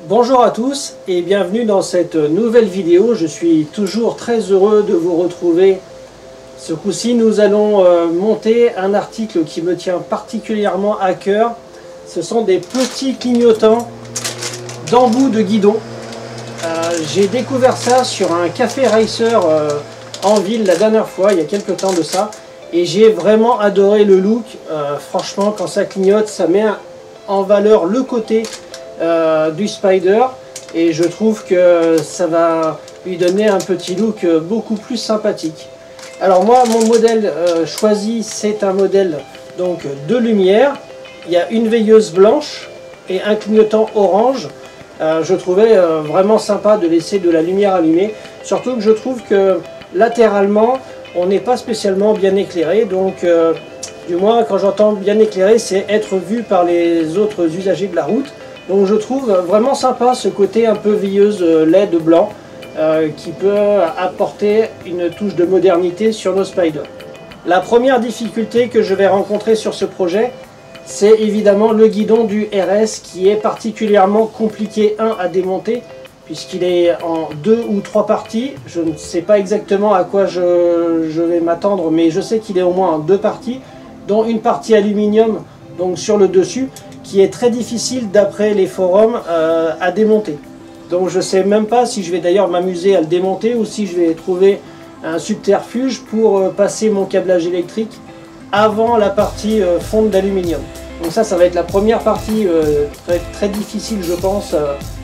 Bonjour à tous et bienvenue dans cette nouvelle vidéo. Je suis toujours très heureux de vous retrouver. Ce coup-ci, nous allons monter un article qui me tient particulièrement à cœur. Ce sont des petits clignotants d'embout de guidon. J'ai découvert ça sur un café racer en ville la dernière fois, il y a quelques temps de ça. Et j'ai vraiment adoré le look. Franchement, quand ça clignote, ça met en valeur le côté du Spider. Et je trouve que ça va lui donner un petit look beaucoup plus sympathique. Alors moi, mon modèle choisi, c'est un modèle donc de lumière. Il y a une veilleuse blanche et un clignotant orange. Je trouvais vraiment sympa de laisser de la lumière allumée. Surtout que je trouve que latéralement, on n'est pas spécialement bien éclairé. Donc, du moins, quand j'entends bien éclairé, c'est être vu par les autres usagers de la route. Donc je trouve vraiment sympa ce côté un peu veilleuse LED blanc qui peut apporter une touche de modernité sur nos Spiders. La première difficulté que je vais rencontrer sur ce projet, c'est évidemment le guidon du RS qui est particulièrement compliqué à démonter puisqu'il est en 2 ou 3 parties. Je ne sais pas exactement à quoi je vais m'attendre, mais je sais qu'il est au moins en 2 parties, dont une partie aluminium donc sur le dessus, qui est très difficile d'après les forums à démonter. Donc je ne sais même pas si je vais d'ailleurs m'amuser à le démonter ou si je vais trouver un subterfuge pour passer mon câblage électrique avant la partie fonte d'aluminium. Donc ça va être la première partie très difficile je pense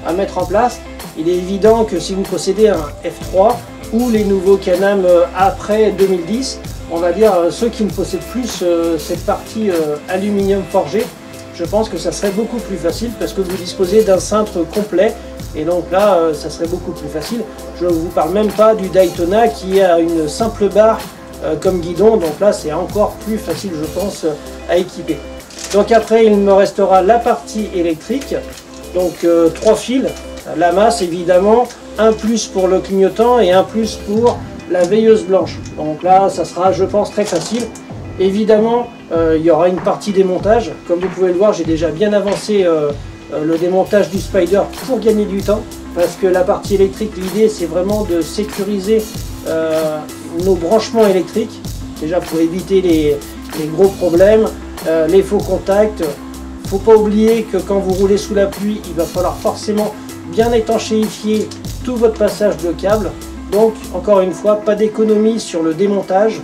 à mettre en place. Il est évident que si vous possédez un F3 ou les nouveaux Can-Am après 2010, on va dire ceux qui ne possèdent plus cette partie aluminium forgé, je pense que ça serait beaucoup plus facile parce que vous disposez d'un cintre complet et donc là ça serait beaucoup plus facile. Je ne vous parle même pas du Daytona qui a une simple barre comme guidon, donc là c'est encore plus facile je pense à équiper. Donc après il me restera la partie électrique, donc 3 fils, la masse évidemment, un plus pour le clignotant et un plus pour la veilleuse blanche. Donc là ça sera je pense très facile. Évidemment, il y aura une partie démontage. Comme vous pouvez le voir, j'ai déjà bien avancé le démontage du Spider pour gagner du temps. Parce que la partie électrique, l'idée c'est vraiment de sécuriser nos branchements électriques. Déjà pour éviter les gros problèmes, les faux contacts. Il ne faut pas oublier que quand vous roulez sous la pluie, il va falloir forcément bien étanchéifier tout votre passage de câble. Donc encore une fois, pas d'économie sur le démontage.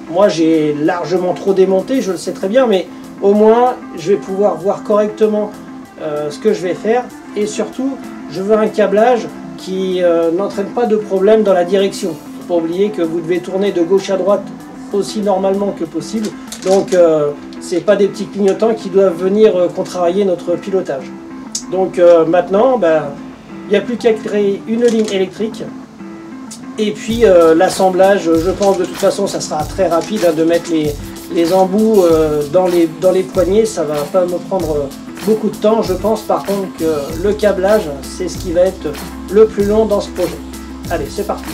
Moi j'ai largement trop démonté, je le sais très bien, mais au moins je vais pouvoir voir correctement ce que je vais faire. Et surtout, je veux un câblage qui n'entraîne pas de problème dans la direction. Il ne faut pas oublier que vous devez tourner de gauche à droite aussi normalement que possible. Donc ce n'est pas des petits clignotants qui doivent venir contrarier notre pilotage. Donc maintenant, il n'y a plus qu'à créer une ligne électrique. Et puis l'assemblage, je pense de toute façon ça sera très rapide de mettre les embouts dans les poignées, ça va pas me prendre beaucoup de temps. Je pense par contre que le câblage c'est ce qui va être le plus long dans ce projet. Allez, c'est parti.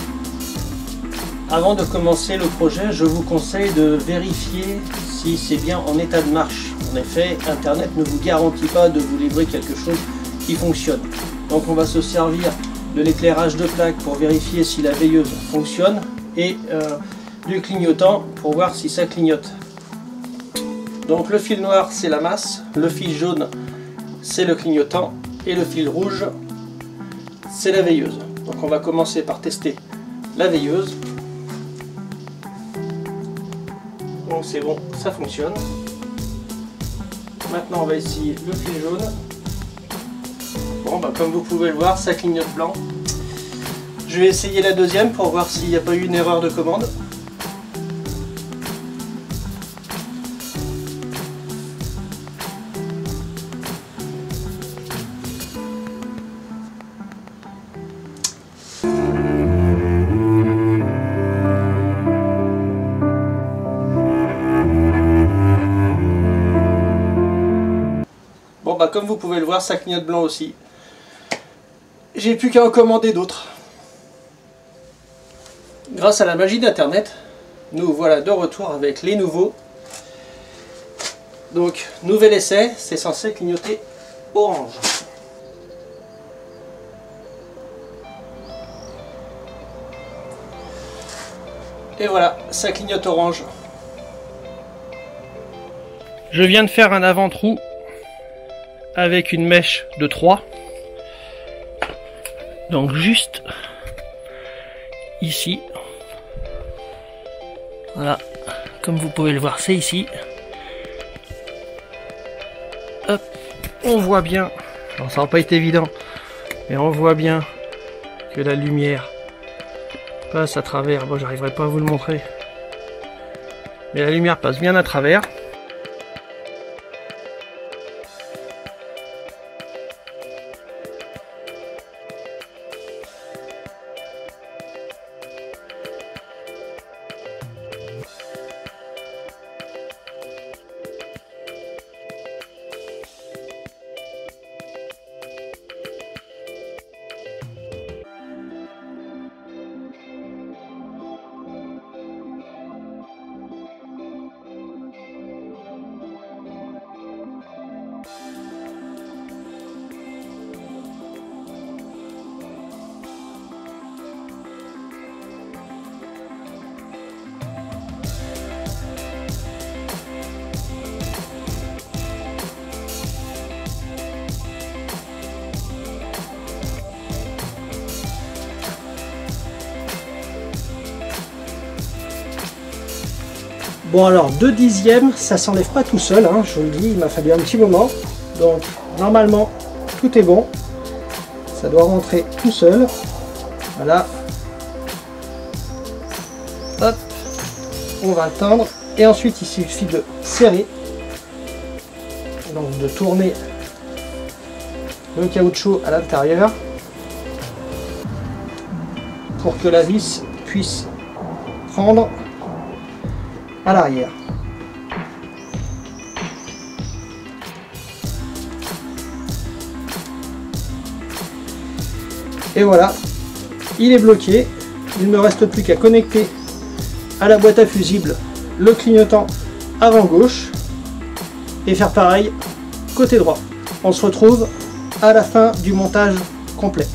Avant de commencer le projet, je vous conseille de vérifier si c'est bien en état de marche. En effet, Internet ne vous garantit pas de vous livrer quelque chose qui fonctionne. Donc on va se servir de l'éclairage de plaque pour vérifier si la veilleuse fonctionne et du clignotant pour voir si ça clignote. Donc le fil noir c'est la masse, le fil jaune c'est le clignotant et le fil rouge c'est la veilleuse. Donc on va commencer par tester la veilleuse. Donc c'est bon, ça fonctionne. Maintenant on va essayer le fil jaune. Bon, comme vous pouvez le voir, ça clignote blanc. Je vais essayer la deuxième pour voir s'il n'y a pas eu une erreur de commande. Bon, comme vous pouvez le voir, ça clignote blanc aussi. J'ai plus qu'à en commander d'autres. Grâce à la magie d'internet, nous voilà de retour avec les nouveaux. Donc, nouvel essai, c'est censé clignoter orange. Et voilà, ça clignote orange. Je viens de faire un avant-trou avec une mèche de 3. Donc juste ici. Voilà, comme vous pouvez le voir, c'est ici. Hop, on voit bien. Alors ça va pas être évident, mais on voit bien que la lumière passe à travers. Bon, j'arriverai pas à vous le montrer, mais la lumière passe bien à travers. Bon alors 2/10, ça s'enlève pas tout seul, hein, je vous le dis, il m'a fallu un petit moment. Donc normalement tout est bon, ça doit rentrer tout seul. Voilà. Hop, on va attendre. Et ensuite il suffit de serrer, donc de tourner le caoutchouc à l'intérieur pour que la vis puisse prendre à l'arrière. Et voilà, il est bloqué. Il ne me reste plus qu'à connecter à la boîte à fusibles le clignotant avant gauche et faire pareil côté droit. On se retrouve à la fin du montage complet.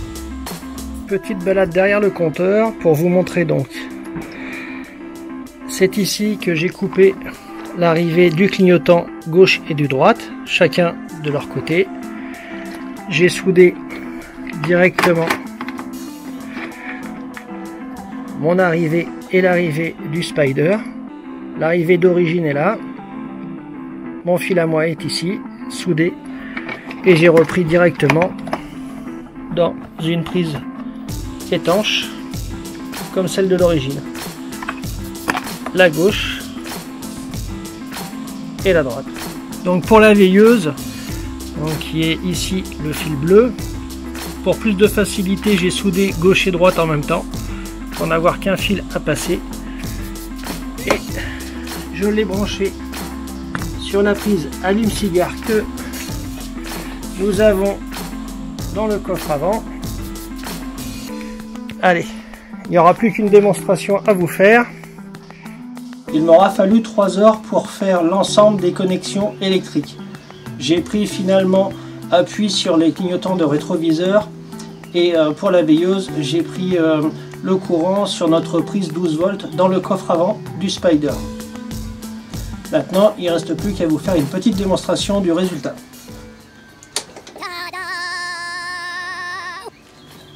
Petite balade derrière le compteur pour vous montrer donc. C'est ici que j'ai coupé l'arrivée du clignotant gauche et du droite, chacun de leur côté. J'ai soudé directement mon arrivée et l'arrivée du Spider. L'arrivée d'origine est là. Mon fil à moi est ici, soudé. Et j'ai repris directement dans une prise étanche, comme celle de l'origine. La gauche et la droite. Donc pour la veilleuse, donc qui est ici le fil bleu, pour plus de facilité j'ai soudé gauche et droite en même temps pour n'avoir qu'un fil à passer, et je l'ai branché sur la prise allume-cigare que nous avons dans le coffre avant. Allez, il n'y aura plus qu'une démonstration à vous faire. Il m'aura fallu 3 heures pour faire l'ensemble des connexions électriques. J'ai pris finalement appui sur les clignotants de rétroviseur, et pour la veilleuse j'ai pris le courant sur notre prise 12 volts dans le coffre avant du Spider. Maintenant il ne reste plus qu'à vous faire une petite démonstration du résultat.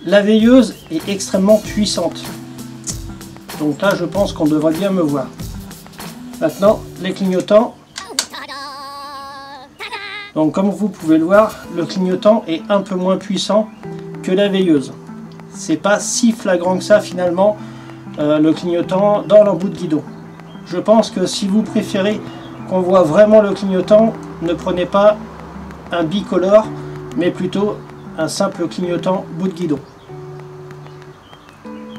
La veilleuse est extrêmement puissante, donc là je pense qu'on devrait bien me voir. Maintenant, les clignotants. Donc comme vous pouvez le voir, le clignotant est un peu moins puissant que la veilleuse. C'est pas si flagrant que ça finalement, le clignotant dans l'embout de guidon. Je pense que si vous préférez qu'on voit vraiment le clignotant, ne prenez pas un bicolore, mais plutôt un simple clignotant bout de guidon.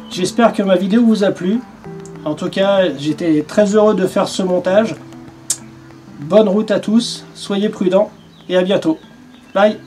J'espère que ma vidéo vous a plu. En tout cas, j'étais très heureux de faire ce montage. Bonne route à tous, soyez prudents et à bientôt. Bye!